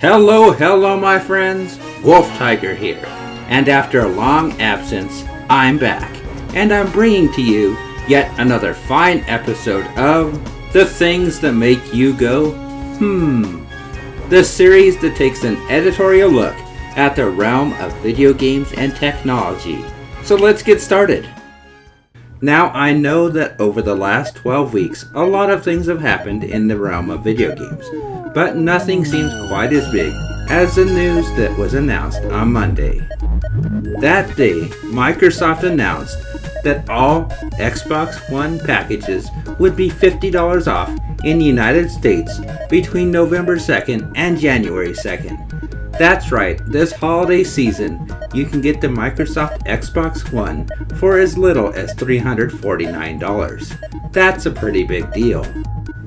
Hello my friends, Wolf Tiger here, and after a long absence, I'm back, and I'm bringing to you yet another fine episode of The Things That Make You Go, the series that takes an editorial look at the realm of video games and technology. So let's get started. Now I know that over the last 12 weeks, a lot of things have happened in the realm of video games, but nothing seems quite as big as the news that was announced on Monday. That day, Microsoft announced that all Xbox One packages would be $50 off in the United States between November 2nd and January 2nd. That's right, this holiday season, you can get the Microsoft Xbox One for as little as $349. That's a pretty big deal.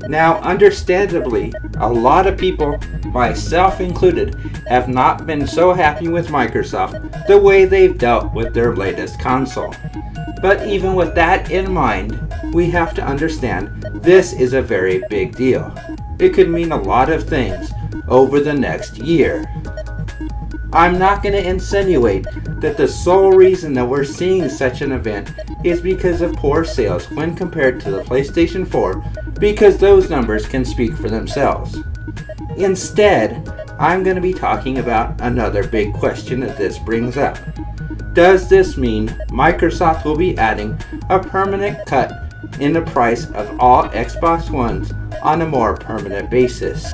Now, understandably, a lot of people, myself included, have not been so happy with Microsoft the way they've dealt with their latest console. But even with that in mind, we have to understand this is a very big deal. It could mean a lot of things over the next year. I'm not going to insinuate that the sole reason that we're seeing such an event is because of poor sales when compared to the PlayStation 4, because those numbers can speak for themselves. Instead, I'm going to be talking about another big question that this brings up. Does this mean Microsoft will be adding a permanent cut in the price of all Xbox Ones on a more permanent basis?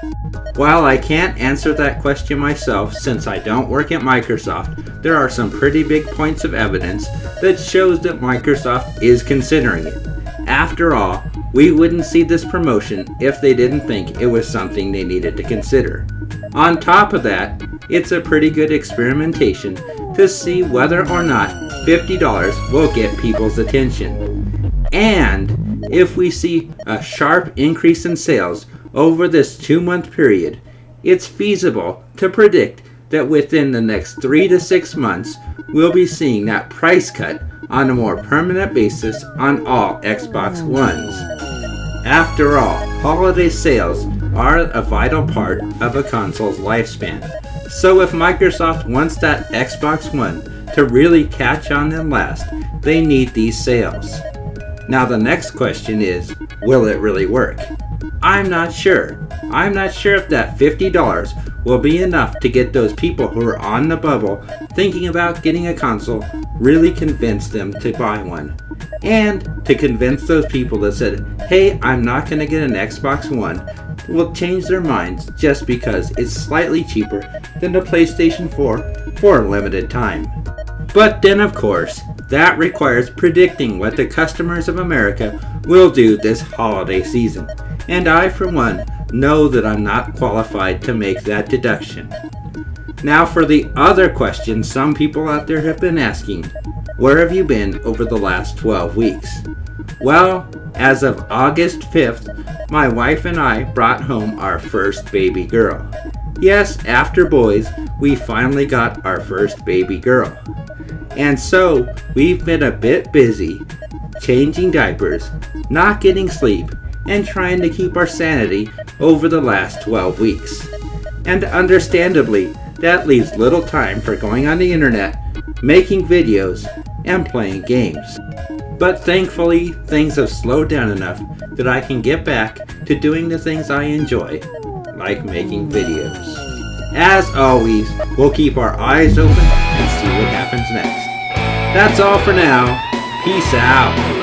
While I can't answer that question myself since I don't work at Microsoft, there are some pretty big points of evidence that shows that Microsoft is considering it. After all, we wouldn't see this promotion if they didn't think it was something they needed to consider. On top of that, it's a pretty good experimentation to see whether or not $50 will get people's attention. And if we see a sharp increase in sales over this 2-month period, it's feasible to predict that within the next 3 to 6 months, we'll be seeing that price cut on a more permanent basis on all Xbox Ones. After all, holiday sales are a vital part of a console's lifespan. So if Microsoft wants that Xbox One to really catch on and last, they need these sales. Now the next question is, will it really work? I'm not sure. I'm not sure if that $50 will be enough to get those people who are on the bubble thinking about getting a console really convince them to buy one. And to convince those people that said, hey, I'm not going to get an Xbox One, will change their minds just because it's slightly cheaper than the PlayStation 4 for a limited time. But then of course, that requires predicting what the customers of America will do this holiday season. And I, for one, know that I'm not qualified to make that deduction. Now for the other question some people out there have been asking, where have you been over the last 12 weeks? Well, as of August 5th, my wife and I brought home our first baby girl. Yes, after boys, we finally got our first baby girl. And so, we've been a bit busy, changing diapers, not getting sleep, and trying to keep our sanity over the last 12 weeks. And understandably, that leaves little time for going on the internet, making videos, and playing games. But thankfully, things have slowed down enough that I can get back to doing the things I enjoy, like making videos. As always, we'll keep our eyes open and see what happens next. That's all for now. Peace out.